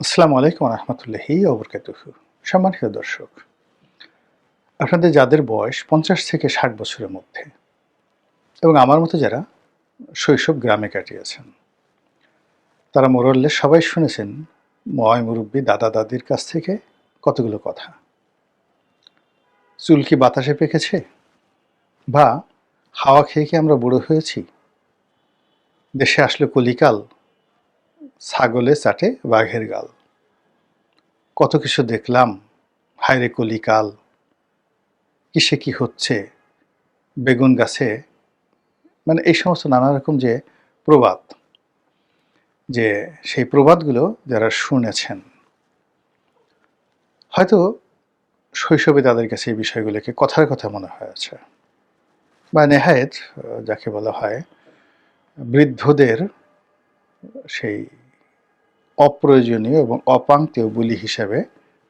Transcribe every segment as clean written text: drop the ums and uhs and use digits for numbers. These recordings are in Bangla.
আসসালামু আলাইকুম রহমতুল্লাহি ওবরকাতুহু। সম্মানিত দর্শক, আপনাদের যাদের বয়স ৫০ থেকে ৬০ বছরের মধ্যে এবং আমার মতো যারা শৈশব গ্রামে কাটিয়েছেন, তারা মোরল্লে সবাই শুনেছেন ময় মুরব্বী দাদা দাদির কাছ থেকে কতগুলো কথা। চুল কি বাতাসে পেকেছে, বা হাওয়া খেয়ে কি আমরা বুড়ো হয়েছি, দেশে আসলে কলিকাল, ছাগলে চাটে বাঘের গাল, কত কিছু দেখলাম, হায়রে কলিকাল, কিসে কি হচ্ছে, বেগুন গাছে, মানে এই সমস্ত নানা রকম যে প্রবাদ, যে সেই প্রবাদগুলো যারা শুনেছেন, হয়তো শৈশবে তাদের কাছে এই বিষয়গুলোকে কথার কথা মনে হয়েছে, বা নেহায়েত যাকে বলা হয় বৃদ্ধদের সেই অপ্রয়োজনীয় এবং অপাংক্তেয় বুলি হিসেবে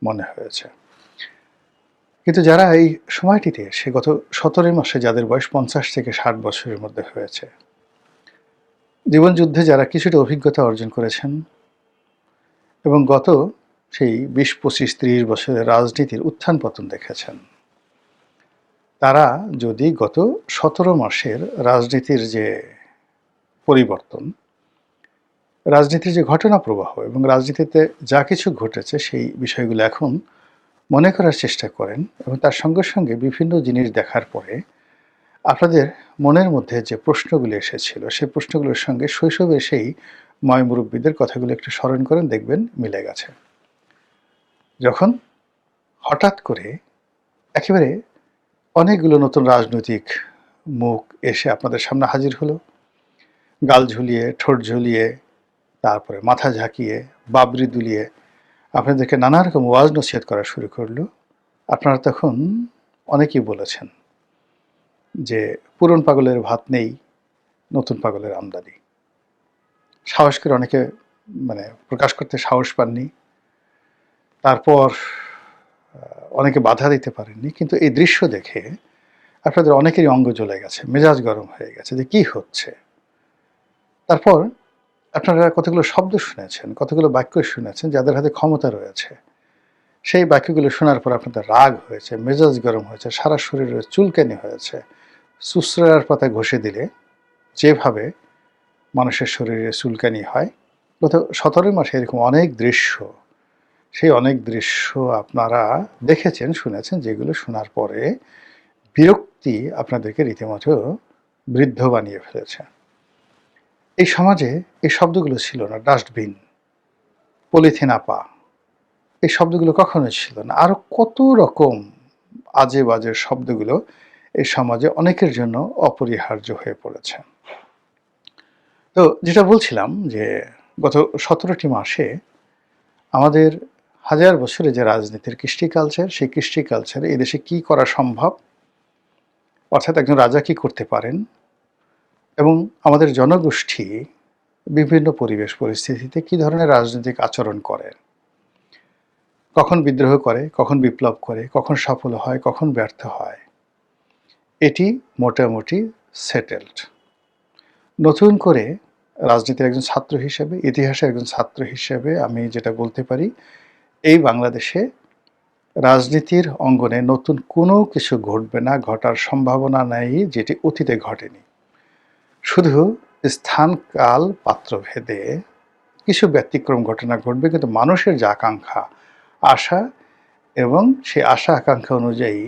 মনে হয়েছে। কিন্তু যারা এই সময়টিতে সে গত ১৭ মাসে যাদের বয়স ৫০ থেকে ৬০ বছরের মধ্যে হয়েছে, জীবনযুদ্ধে যারা কিছুটা অভিজ্ঞতা অর্জন করেছেন এবং গত সেই ২০, ২৫, ৩০ বছরের রাজনীতির উত্থান পতন দেখেছেন, তারা যদি গত ১৭ মাসের রাজনীতির যে পরিবর্তন, রাজনীতির যে ঘটনা প্রবাহ এবং রাজনীতিতে যা কিছু ঘটেছে সেই বিষয়গুলো এখন মনে করার চেষ্টা করেন, এবং তার সঙ্গে সঙ্গে বিভিন্ন জিনিস দেখার পরে আপনাদের মনের মধ্যে যে প্রশ্নগুলো এসেছিল সেই প্রশ্নগুলোর সঙ্গে শৈশবের সেই ময় মুরব্বীদের কথাগুলো একটু স্মরণ করেন, দেখবেন মিলে গেছে। যখন হঠাৎ করে একেবারে অনেকগুলো নতুন রাজনৈতিক মুখ এসে আপনাদের সামনে হাজির হলো, গাল ঝুলিয়ে, ঠোঁট ঝুলিয়ে, তারপরে মাথা ঝাঁকিয়ে, বাবরি দুলিয়ে আপনাদেরকে নানা রকম ওয়াজ নসিহত করা শুরু করলো। আপনারা তখন অনেকেই বলেছেন যে পুরন পাগলের ভাত নেই, নতুন পাগলের আমদানি। সাহস করে অনেকে প্রকাশ করতে সাহস পাননি। তারপর অনেকে বাধা দিতে পারেননি, কিন্তু এই দৃশ্য দেখে আপনাদের অনেকেরই অঙ্গ জ্বলে গেছে, মেজাজ গরম হয়ে গেছে যে কি হচ্ছে। তারপর আপনারা কতগুলো শব্দ শুনেছেন, কতগুলো বাক্য শুনেছেন যাদের হাতে ক্ষমতা রয়েছে, সেই বাক্যগুলো শোনার পর আপনাদের রাগ হয়েছে, মেজাজ গরম হয়েছে, সারা শরীরে চুলকানি হয়েছে। সুসরার পাতা ঘষে দিলে যেভাবে মানুষের শরীরে চুলকানি হয়, গত ১৭ মাসে এরকম অনেক দৃশ্য, সেই অনেক দৃশ্য আপনারা দেখেছেন, শুনেছেন, যেগুলো শোনার পরে বিরক্তি আপনাদেরকে রীতিমতো বৃদ্ধ বানিয়ে ফেলেছে। এই সমাজে এই শব্দগুলো ছিল না। ডাস্টবিন, পলিথিন আপা, এই শব্দগুলো কখনোই ছিল না। আরো কত রকম আজে বাজে শব্দগুলো এই সমাজে অনেকের জন্য অপরিহার্য হয়ে পড়েছে। তো যেটা বলছিলাম যে গত ১৭টি মাসে আমাদের হাজার বছরে যে রাজনীতির কৃষ্টি কালচার, সেই কৃষ্টি কালচারে এদেশে কি করা সম্ভব, অর্থাৎ একজন রাজা কি করতে পারেন, এবং আমাদের জনগোষ্ঠী বিভিন্ন পরিবেশ পরিস্থিতিতে কি ধরনের রাজনৈতিক আচরণ করে, কখন বিদ্রোহ করে, কখন বিপ্লব করে, কখন সফল হয়, কখন ব্যর্থ হয়, এটি মোটামুটি সেটেলড। নতুন করে রাজনীতির একজন ছাত্র হিসেবে, ইতিহাসের একজন ছাত্র হিসেবে আমি যেটা বলতে পারি, এই বাংলাদেশে রাজনীতির অঙ্গনে নতুন কোনো কিছু ঘটবে না, ঘটার সম্ভাবনা নেই যেটি অতীতে ঘটেনি। শুধু স্থান কাল পাত্র ভেদে কিছু ব্যতিক্রম ঘটনা ঘটবে, কিন্তু মানুষের যে আকাঙ্ক্ষা, আশা, এবং সেই আশা আকাঙ্ক্ষা অনুযায়ী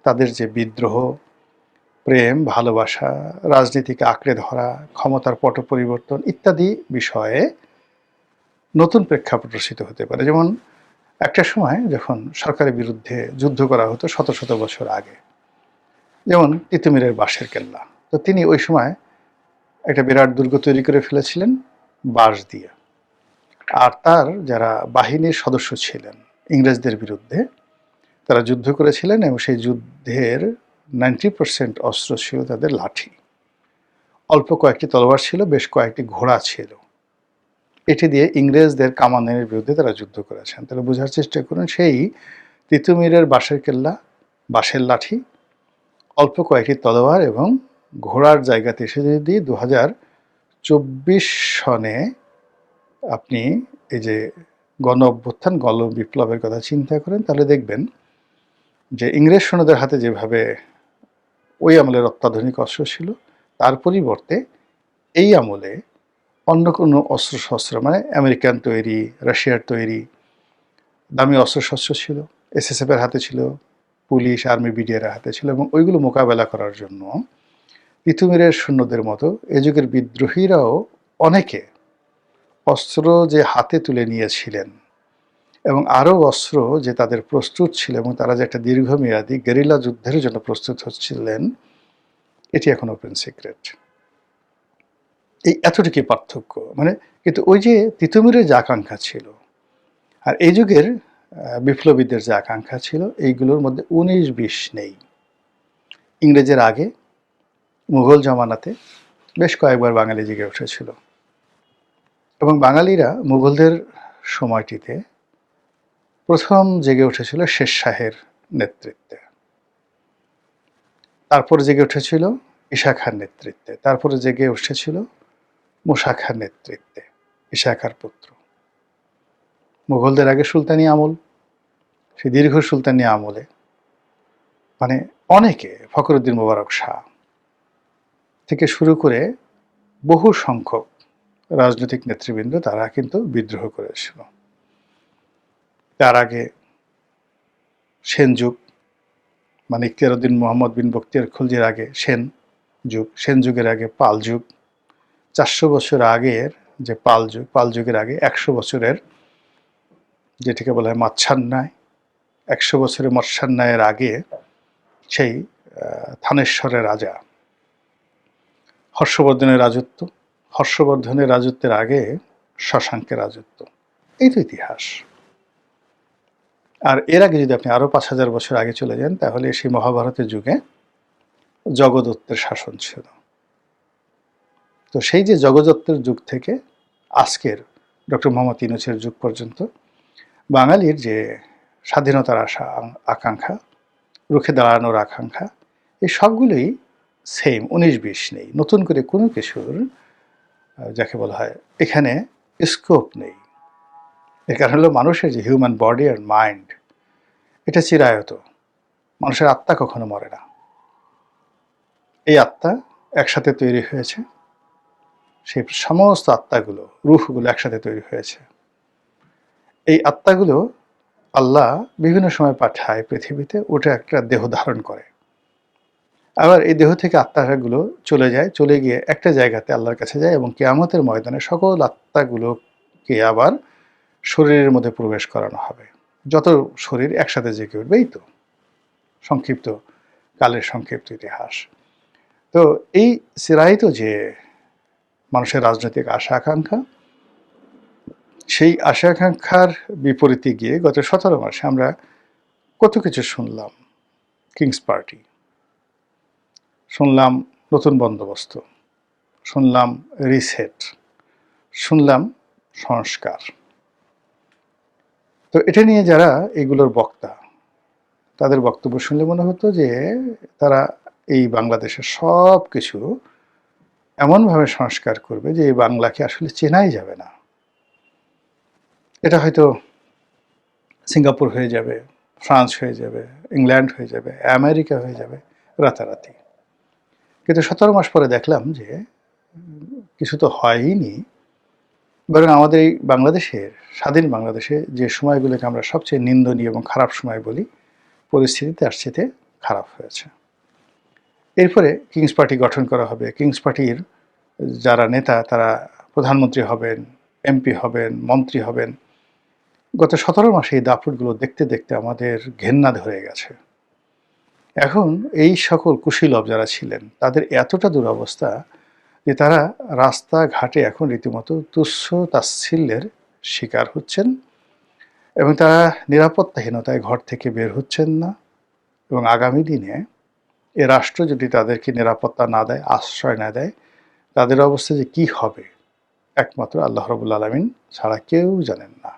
তাদের যে বিদ্রোহ, প্রেম, ভালোবাসা, রাজনীতিকে আঁকড়ে ধরা, ক্ষমতার পট পরিবর্তন ইত্যাদি বিষয়ে নতুন প্রেক্ষাপট রচিত হতে পারে। যেমন একটা সময় যখন সরকারের বিরুদ্ধে যুদ্ধ করা হতো শত শত বছর আগে, যেমন তিতুমিরের বাঁশের কেল্লা, তো তিনি ওই সময় একটা বিরাট দুর্গ তৈরি করে ফেলেছিলেন বাঁশ দিয়ে। আর তার যারা বাহিনীর সদস্য ছিলেন ইংরেজদের বিরুদ্ধে, তারা যুদ্ধ করেছিলেন, এবং সেই যুদ্ধের 90% অস্ত্র ছিল তাদের লাঠি। অল্প কয়েকটি তলোয়ার ছিল, বেশ কয়েকটি ঘোড়া ছিল। এটি দিয়ে ইংরেজদের কামানের বিরুদ্ধে তারা যুদ্ধ করেছেন। তাহলে বোঝার চেষ্টা করুন, সেই তিতুমিরের বাঁশের কেল্লা, বাঁশের লাঠি, অল্প কয়েকটি তলোয়ার এবং ঘোড়ার জায়গাতে এসে যদি 2024 সনে আপনি এই যে গণ অভ্যুত্থান, গণ বিপ্লবের কথা চিন্তা করেন, তাহলে দেখবেন যে ইংরেজ সৈন্যদের হাতে যেভাবে ওই আমলের অত্যাধুনিক অস্ত্র ছিল, তার পরিবর্তে এই আমলে অন্য কোনো অস্ত্রশস্ত্র, মানে আমেরিকান তৈরি, রাশিয়ার তৈরি দামি অস্ত্রশস্ত্র ছিল, এসএসএফের হাতে ছিল, পুলিশ, আর্মি, বিডিআর হাতে ছিল, এবং ওইগুলো মোকাবেলা করার জন্য তিতুমিরের সৈন্যদের মতো এ যুগের বিদ্রোহীরাও অনেকে অস্ত্র যে হাতে তুলে নিয়েছিলেন এবং আরও অস্ত্র যে তাদের প্রস্তুত ছিল এবং তারা যে একটা দীর্ঘমেয়াদী গেরিলা যুদ্ধের জন্য প্রস্তুত হচ্ছিলেন, এটি এখন ওপেন সিক্রেট। এই এতটুকুই পার্থক্য। মানে কিন্তু ওই যে তিতুমিরের যে আকাঙ্ক্ষা ছিল আর এই যুগের বিপ্লবীদের যে আকাঙ্ক্ষা ছিল, এইগুলোর মধ্যে 19-20 নেই। ইংরেজের আগে মুঘল জমানাতে বেশ কয়েকবার বাঙালি জেগে উঠেছিল, এবং বাঙালিরা মুঘলদের সময়টিতে প্রথম জেগে উঠেছিল শের শাহের নেতৃত্বে, তারপরে জেগে উঠেছিল ঈশা খাঁর নেতৃত্বে, তারপরে জেগে উঠেছিল মুসা খাঁর নেতৃত্বে, ঈশা খাঁর পুত্র। মুঘলদের আগে সুলতানি আমল, সেই দীর্ঘ সুলতানি আমলে মানে অনেকে, ফখরুদ্দিন মোবারক শাহ থেকে শুরু করে বহু সংখ্যক রাজনৈতিক নেতৃবৃন্দ তারা কিন্তু বিদ্রোহ করেছিল। তার আগে সেন যুগ, মানে ইখতিয়ার উদ্দিন মোহাম্মদ বিন বখতিয়ার খলজির আগে সেন যুগ, সেন যুগের আগে পাল যুগ, 400 বছর আগের যে পাল যুগ, পাল যুগের আগে 100 বছরের যেটিকে বলা হয় মৎস্যান্যায়, 100 বছরের মৎস্যান্যায়ের আগে সেই থানেশ্বরের রাজা হর্ষবর্ধনের রাজত্ব, হর্ষবর্ধনের রাজত্বের আগে শশাঙ্কের রাজত্ব। এই তো ইতিহাস। আর এর আগে যদি আপনি আরও 5000 বছর আগে চলে যান, তাহলে সেই মহাভারতের যুগে জগদত্তের শাসন ছিল। তো সেই যে জগদত্তের যুগ থেকে আজকের ডক্টর মোহাম্মদ ইউনূসের যুগ পর্যন্ত বাঙালির যে স্বাধীনতার আশা, আকাঙ্ক্ষা, রুখে দাঁড়ানোর আকাঙ্ক্ষা, এই সবগুলোই সেম, 19-20 নেই। নতুন করে কোনো কিছুর যাকে বলা হয় এখানে স্কোপ নেই। এর কারণ হলো মানুষের যে হিউম্যান বডি আর মাইন্ড, এটা চিরায়ত। মানুষের আত্মা কখনো মরে না। এই আত্মা একসাথে তৈরি হয়েছে, সেই সমস্ত আত্মাগুলো, রূহগুলো একসাথে তৈরি হয়েছে। এই আত্মাগুলো আল্লাহ বিভিন্ন সময় পাঠায় পৃথিবীতে, ওটা একটা দেহ ধারণ করে। আবার এই দেহ থেকে আত্মাগুলো চলে যায়, চলে গিয়ে একটা জায়গাতে আল্লাহর কাছে যায়, এবং কিয়ামতের ময়দানে সকল আত্মাগুলোকে আবার শরীরের মধ্যে প্রবেশ করানো হবে। যত শরীর একসাথে জেগে উঠবে। এই তো সংক্ষিপ্ত কালের সংক্ষিপ্ত ইতিহাস। তো এই চিরায়িত যে মানুষের রাজনৈতিক আশা আকাঙ্ক্ষা, সেই আশা আকাঙ্ক্ষার বিপরীতে গিয়ে গত 17 মাসে আমরা কত কিছু শুনলাম। কিংস পার্টি শুনলাম, নতুন বন্দোবস্ত শুনলাম, রিসেট শুনলাম, সংস্কার। তো এটা নিয়ে যারা এগুলোর বক্তা, তাদের বক্তব্য শুনলে মনে হতো যে তারা এই বাংলাদেশের সব কিছু এমনভাবে সংস্কার করবে যে এই বাংলাকে আসলে চেনাই যাবে না। এটা হয়তো সিঙ্গাপুর হয়ে যাবে, ফ্রান্স হয়ে যাবে, ইংল্যান্ড হয়ে যাবে, আমেরিকা হয়ে যাবে রাতারাতি। কিন্তু 17 মাস পরে দেখলাম যে কিছু তো হয়ইনি, বরং আমাদের এই বাংলাদেশের, স্বাধীন বাংলাদেশে যে সময়গুলোকে আমরা সবচেয়ে নিন্দনীয় এবং খারাপ সময় বলি, পরিস্থিতি তার চেয়ে খারাপ হয়েছে। এরপরে কিংস পার্টি গঠন করা হবে। কিংস পার্টির যারা নেতা তারা প্রধানমন্ত্রী হবেন, এমপি হবেন, মন্ত্রী হবেন। গত 17 মাসে এই দাপটগুলো দেখতে দেখতে আমাদের ঘেন্না ধরে গেছে। এখন এই সকল কুশীলব যারা ছিলেন তাদের এতটা দুরবস্থা যে তারা রাস্তাঘাটে এখন রীতিমতো তুচ্ছ তাচ্ছিল্যের শিকার হচ্ছেন, এবং তারা নিরাপত্তাহীনতায় ঘর থেকে বের হচ্ছেন না। এবং আগামী দিনে এ রাষ্ট্র যদি তাদেরকে নিরাপত্তা না দেয়, আশ্রয় না দেয়, তাদের অবস্থা যে কী হবে একমাত্র আল্লাহ রাব্বুল আলামিন ছাড়া কেউ জানেন না।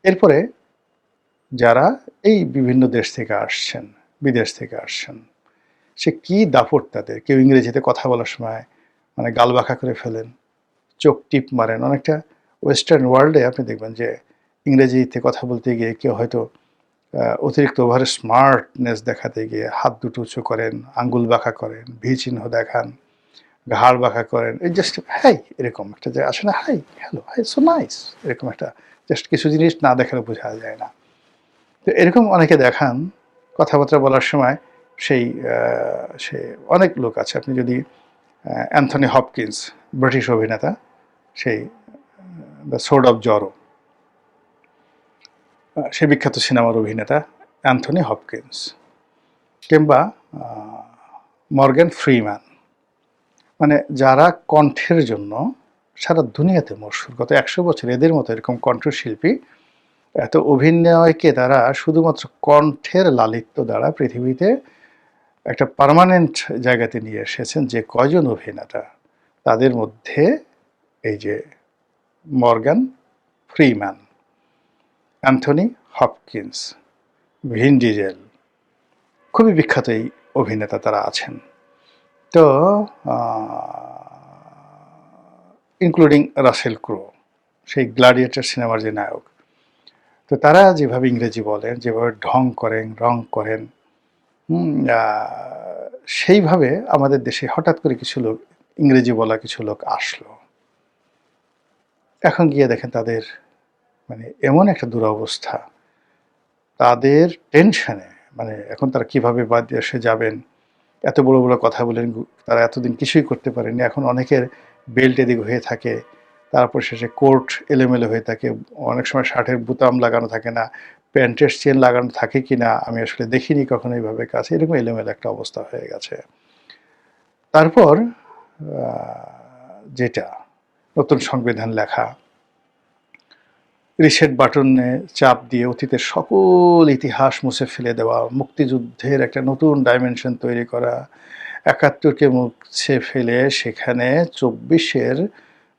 এরপরে যারা এই বিভিন্ন দেশ থেকে আসছেন, বিদেশ থেকে আসছেন, সে কী দাপট তাদের। কেউ ইংরেজিতে কথা বলার সময় মানে গাল বাঁকা করে ফেলেন, চোখ টিপ মারেন, অনেকটা ওয়েস্টার্ন ওয়ার্ল্ডে আপনি দেখবেন যে ইংরেজিতে কথা বলতে গিয়ে কেউ হয়তো অতিরিক্ত ওভারে স্মার্টনেস দেখাতে গিয়ে হাত দুটো উঁচু করেন, আঙ্গুল বাঁকা করেন, ভি চিহ্ন দেখান, ঘাড় বাঁকা করেন, এই জাস্ট হাই এরকম একটা যে আসে না, hi hello hi so nice, এরকম একটা জাস্ট কিছু জিনিস না দেখালে বোঝা যায় না। তো এরকম অনেকে দেখান কথাবার্তা বলার সময়। সেই সে অনেক লোক আছে, আপনি যদি অ্যান্থনি হপকিন্স, ব্রিটিশ অভিনেতা, সেই দ্য সোর্ড অফ জরো, সে বিখ্যাত সিনেমার অভিনেতা অ্যান্থনি হপকিন্স, কিংবা মর্গ্যান ফ্রিম্যান, মানে যারা কণ্ঠের জন্য সারা দুনিয়াতে মশহুর, গত 100 বছর এদের মতো এরকম কণ্ঠশিল্পী, এত অভিনয়কে তারা শুধুমাত্র কণ্ঠের লালিত্য দ্বারা পৃথিবীতে একটা পার্মানেন্ট জায়গাতে নিয়ে এসেছেন। যে কয়জন অভিনেতা, তাদের মধ্যে এই যে মর্গ্যান ফ্রিম্যান, অ্যান্থনি হপকিন্স, ভিন ডিজেল, খুবই বিখ্যাত এই অভিনেতা তারা আছেন। তো ইনক্লুডিং রাসেল ক্রো, সেই গ্ল্যাডিয়েটর সিনেমার যে নায়ক। তো তারা যেভাবে ইংরেজি বলেন, যেভাবে ঢং করেন, রং করেন, সেইভাবে আমাদের দেশে হঠাৎ করে কিছু লোক, ইংরেজি বলা কিছু লোক আসলো। এখন গিয়ে দেখেন তাদের মানে এমন একটা দুরবস্থা, তাদের টেনশনে, মানে এখন তারা কিভাবে বাদ দেশে যাবেন, এত বড় বড় কথা বলেন, তারা এতদিন কিছুই করতে পারেনি। এখন অনেকের বেল্ট এদিক হয়ে থাকে, তারপর শেষে কোট এলোমেলো হয়ে থাকে, অনেক সময় শার্টের বুতাম লাগানো থাকে না, প্যান্টের চেন লাগানো থাকে কি না আমি আসলে দেখিনি কখনো এইভাবে কাছে, এরকম এলোমেলো একটা অবস্থা হয়ে গেছে। তারপর যেটা নতুন সংবিধান লেখা, রিসেট বাটনে চাপ দিয়ে অতীতের সকল ইতিহাস মুছে ফেলে দেওয়া, মুক্তিযুদ্ধের একটা নতুন ডাইমেনশন তৈরি করা, ৭১কে মুছে ফেলে সেখানে ২৪-এর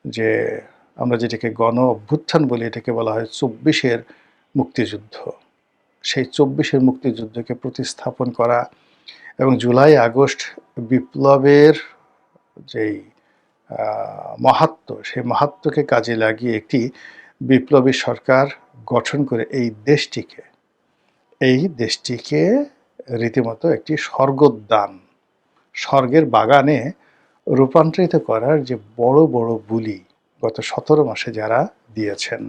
যে আমরা যেটাকে গণ অভ্যুত্থান বলি, এটাকে বলা হয় ২৪-এর মুক্তিযুদ্ধ। সেই ২৪-এর মুক্তিযুদ্ধকে প্রতিস্থাপন করা এবং জুলাই আগস্ট বিপ্লবের যেই মাহাত্ম্য, সেই মাহাত্ম্যকে কাজে লাগিয়ে একটি বিপ্লবী সরকার গঠন করে এই দেশটিকে রীতিমতো একটি স্বর্গোদ্যান, স্বর্গের বাগানে রূপান্তরিত করার যে বড় বড় বুলি গত ১৭ মাসে যারা দিয়েছেন,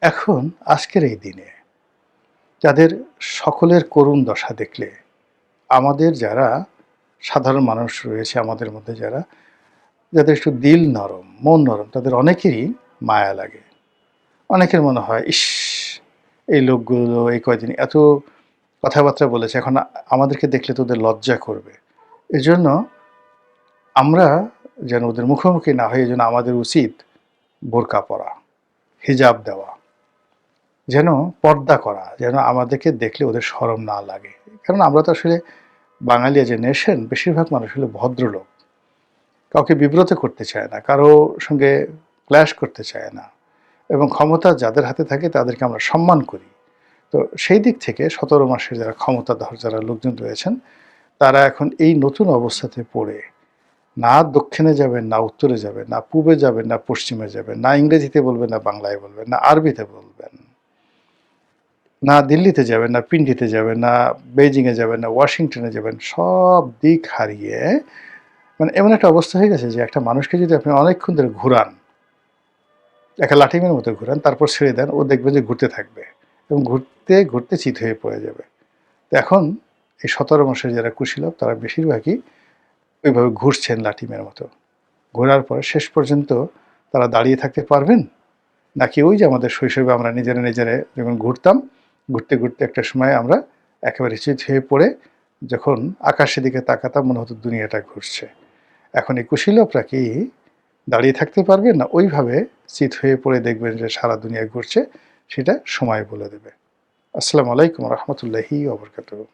এখন আজকের এই দিনে যাদের সকলের করুণ দশা দেখলে আমাদের যারা সাধারণ মানুষ রয়েছে, আমাদের মধ্যে যাদের একটু দিল নরম, মন নরম, তাদের অনেকেরই মায়া লাগে। অনেকের মনে হয়, ইস, এই লোকগুলো এই কয়দিন এত কথাবার্তা বলেছে, এখন আমাদেরকে দেখলে তো ওদের লজ্জা করবে। এজন্য আমরা যেন ওদের মুখোমুখি না হয়, এজন্য আমাদের উচিত বোরকা পরা, হিজাব দেওয়া, যেন পর্দা করা, যেন আমাদেরকে দেখলে ওদের শরম না লাগে। কারণ আমরা তো আসলে বাঙালি যে নেশন, বেশিরভাগ মানুষ হলো ভদ্রলোক, কাউকে বিব্রত করতে চায় না, কারো সঙ্গে ক্ল্যাশ করতে চায় না, এবং ক্ষমতা যাদের হাতে থাকে তাদেরকে আমরা সম্মান করি। তো সেই দিক থেকে ১৭ মাসের যারা ক্ষমতাধর যারা লোকজন রয়েছেন, তারা এখন এই নতুন অবস্থাতে পড়ে না দক্ষিণে যাবেন, না উত্তরে যাবেন, না পূবে যাবেন, না পশ্চিমে যাবেন, না ইংরেজিতে বলবেন, না বাংলায় বলবেন, না আরবিতে বলবেন, না দিল্লিতে যাবেন, না পিন্ডিতে যাবেন, না বেইজিংয়ে যাবেন, না ওয়াশিংটনে যাবেন, সব দিক হারিয়ে মানে এমন একটা অবস্থা হয়ে গেছে যে একটা মানুষকে যদি আপনি অনেকক্ষণ ধরে ঘুরান, একটা লাঠিমের মতো ঘুরান, তারপর ছেড়ে দেন, ও দেখবেন যে ঘুরতে থাকবে এবং ঘুরতে ঘুরতে চিত হয়ে পড়ে যাবে। তো এখন এই ১৭ মাসের যারা কুশীলব, তারা বেশিরভাগই ওইভাবে ঘুরছেন লাঠিমের মতো। ঘোরার পরে শেষ পর্যন্ত তারা দাঁড়িয়ে থাকতে পারবেন, নাকি ওই যে আমাদের শৈশবে আমরা নিজেরা যখন ঘুরতাম, ঘুরতে ঘুরতে একটা সময় আমরা একেবারে চিত হয়ে পড়ে যখন আকাশের দিকে তাকাতাম, মনে হতো দুনিয়াটা ঘুরছে। এখন এই কুশীলবরা কি দাঁড়িয়ে থাকতে পারবেন, না ওইভাবে চিত হয়ে পড়ে দেখবেন যে সারা দুনিয়া ঘুরছে? সেটা সময় বলে দেবে। আসসালামু আলাইকুম রহমতুল্লাহি ওয়া বারাকাতুহু।